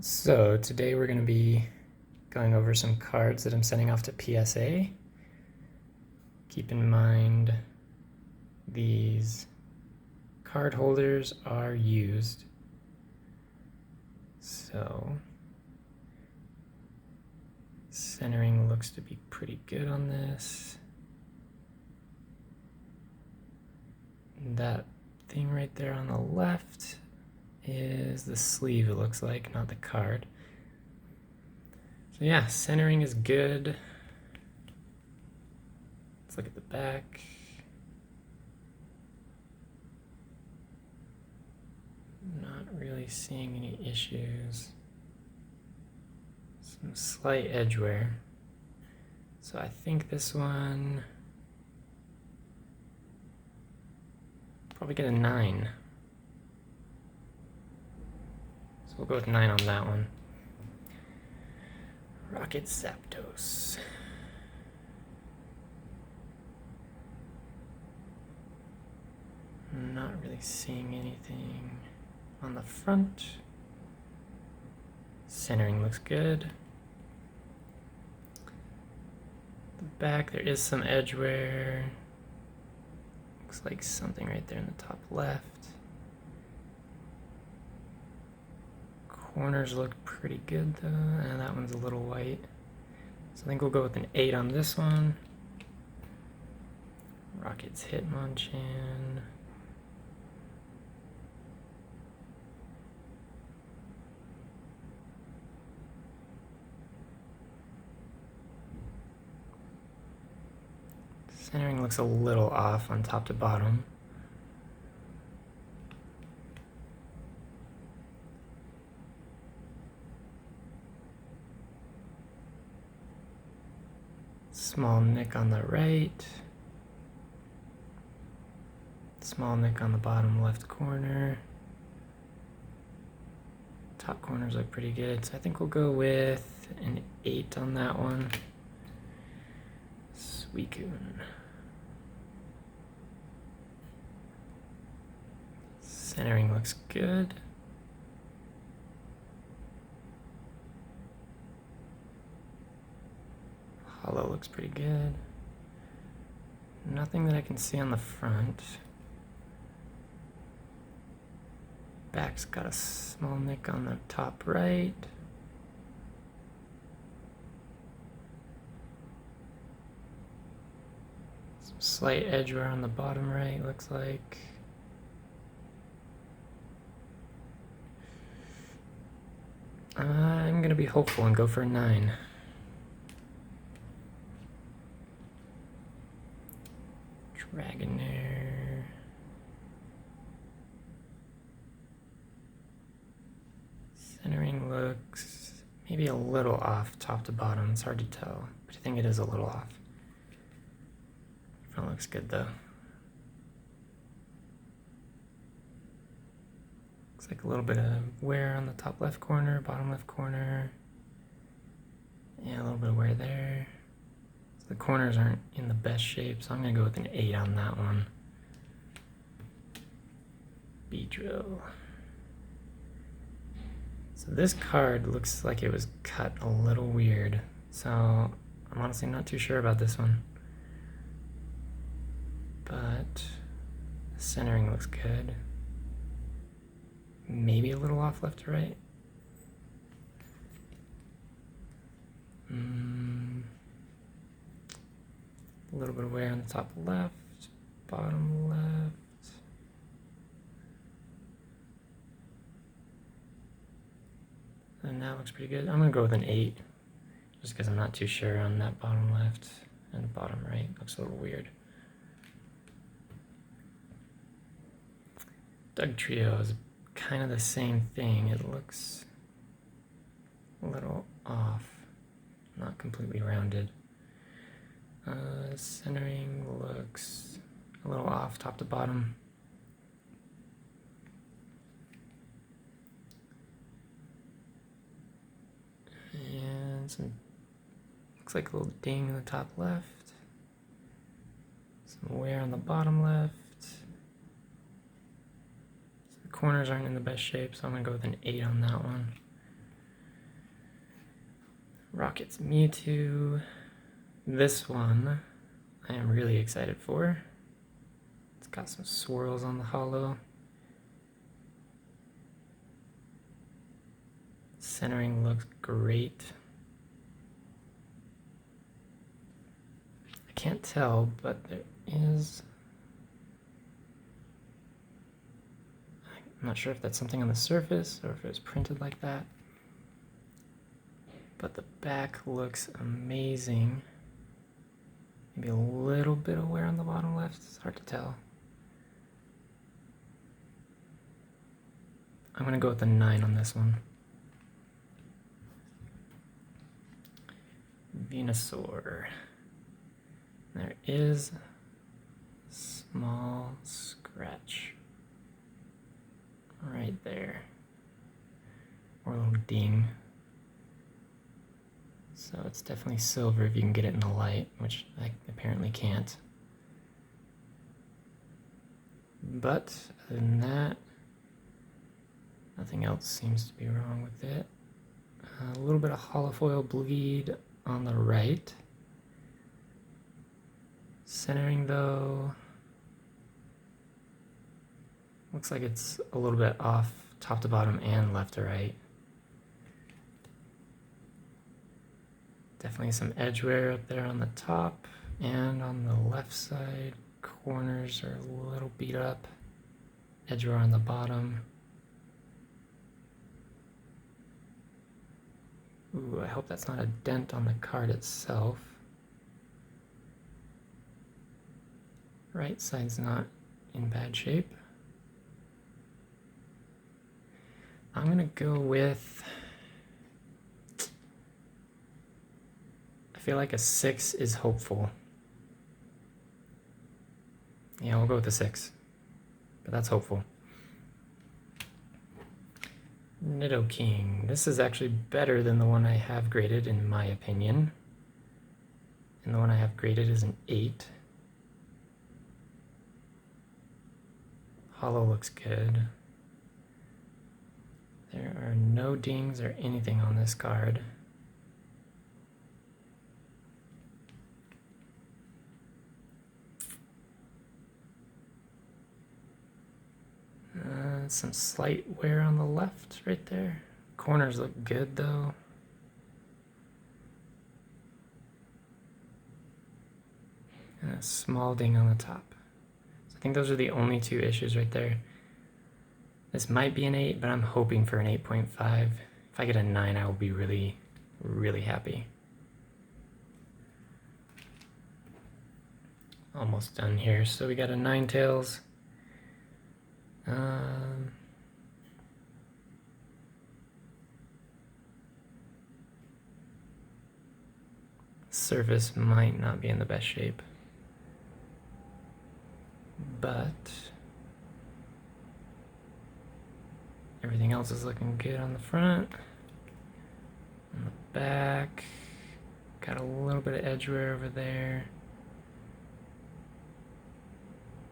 So today we're going to be going over some cards that I'm sending off to PSA. Keep in mind these card holders are used. So centering looks to be pretty good on this. That thing right there on the left is the sleeve, it looks like, not the card. So yeah, centering is good. Let's look at the back. Not really seeing any issues. Some slight edge wear. So I think this one probably get a 9. So we'll go with 9 on that one. Rocket Zapdos. Not really seeing anything on the front. Centering looks good. The back, there is some edge wear. Looks like something right there in the top left. Corners look pretty good though, and that one's a little white. So I think we'll go with an 8 on this one. Rockets Hitmonchan. Centering looks a little off on top to bottom. Small nick on the right. Small nick on the bottom left corner. Top corners look pretty good, so I think we'll go with an 8 on that one. Suicune. Centering looks good. Hollow looks pretty good. Nothing that I can see on the front. Back's got a small nick on the top right. Some slight edge wear on the bottom right, looks like. I'm gonna be hopeful and go for a 9. Dragonair. Centering looks maybe a little off top to bottom. It's hard to tell, but I think it is a little off. Front looks good though. Looks like a little bit of wear on the top left corner, bottom left corner. Yeah, a little bit of wear there. So the corners aren't in the best shape, so I'm gonna go with an 8 on that one. Beedrill. So this card looks like it was cut a little weird, so I'm honestly not too sure about this one. But the centering looks good. Maybe a little off left to right. A little bit of wear on the top left, bottom left. And that looks pretty good. I'm gonna go with an 8, just because I'm not too sure on that bottom left and bottom right. Looks a little weird. Doug Trio is kind of the same thing. It looks a little off, not completely rounded. Centering looks a little off top to bottom. And some, looks like a little ding in the top left. Some wear on the bottom left. So the corners aren't in the best shape, so I'm gonna go with an 8 on that one. Rocket's Mewtwo. This one I am really excited for. It's got some swirls on the hollow. Centering looks great. I can't tell, but there is... I'm not sure if that's something on the surface or if it was printed like that. But the back looks amazing. Maybe a little bit of wear on the bottom left. It's hard to tell. I'm going to go with a 9 on this one. Venusaur. There is a small scratch right there, or a little ding. So it's definitely silver if you can get it in the light, which I apparently can't. But other than that, nothing else seems to be wrong with it. A little bit of holofoil bleed on the right. Centering though, looks like it's a little bit off top to bottom and left to right. Definitely some edge wear up there on the top and on the left side. Corners are a little beat up. Edge wear on the bottom. Ooh, I hope that's not a dent on the card itself. Right side's not in bad shape. I'm gonna go with, I feel like a 6 is hopeful. Yeah, we'll go with a 6, but that's hopeful. Nidoking. This is actually better than the one I have graded, in my opinion. And the one I have graded is an 8. Hollow looks good. There are no dings or anything on this card. Some slight wear on the left right there. Corners look good though. And a small ding on the top. So I think those are the only 2 issues right there. This might be an 8, but I'm hoping for an 8.5. If I get a 9, I will be really, really happy. Almost done here. So we got a Ninetales. Surface might not be in the best shape, but everything else is looking good on the front. On the back, got a little bit of edge wear over there.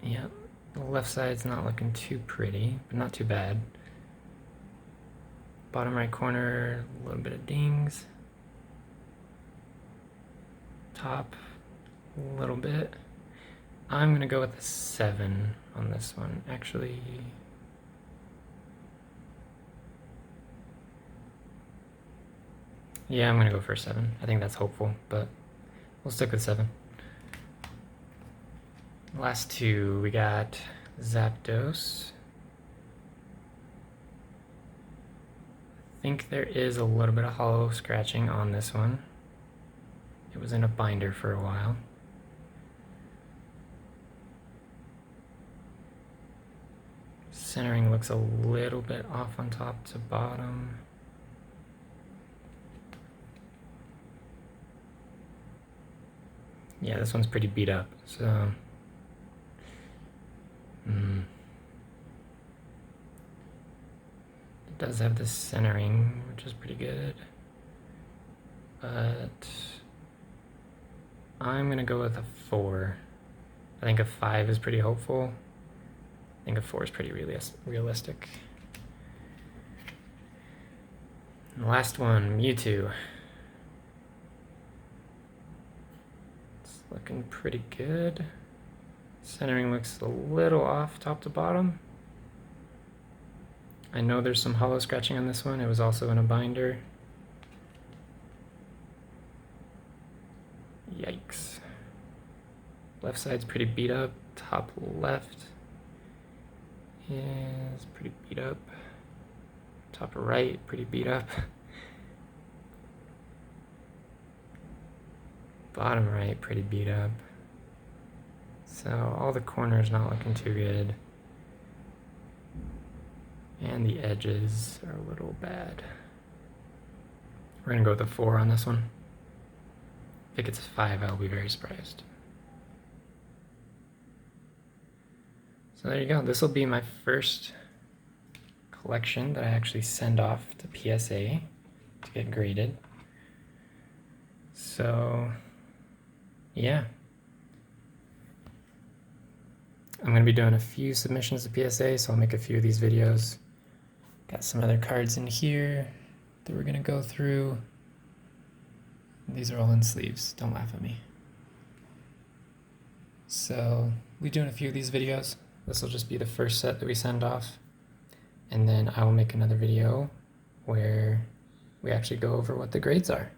Yep, the left side's not looking too pretty, but not too bad. Bottom right corner, a little bit of dings. Top, a little bit. I'm gonna go with a 7 on this one. Actually, yeah, I'm gonna go for a 7. I think that's hopeful, but we'll stick with 7. Last 2, we got Zapdos. I think there is a little bit of hollow scratching on this one. It was in a binder for a while. Centering looks a little bit off on top to bottom. Yeah, this one's pretty beat up, so... It does have the centering, which is pretty good. But... I'm gonna go with a 4. I think a 5 is pretty hopeful. I think a 4 is pretty realistic. And the last one, Mewtwo. looking pretty good. Centering looks a little off top to bottom. I know there's some hollow scratching on this one. It was also in a binder. Yikes. Left side's pretty beat up. Top left is pretty beat up. Top right, pretty beat up. Bottom right, pretty beat up. So all the corners not looking too good. And the edges are a little bad. We're gonna go with a 4 on this one. If it gets a 5, I'll be very surprised. So there you go. This will be my first collection that I actually send off to PSA to get graded. So yeah. I'm going to be doing a few submissions to PSA, so I'll make a few of these videos. Got some other cards in here that we're going to go through. These are all in sleeves. Don't laugh at me. So we're doing a few of these videos. This will just be the first set that we send off. And then I will make another video where we actually go over what the grades are.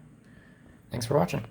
Thanks for watching.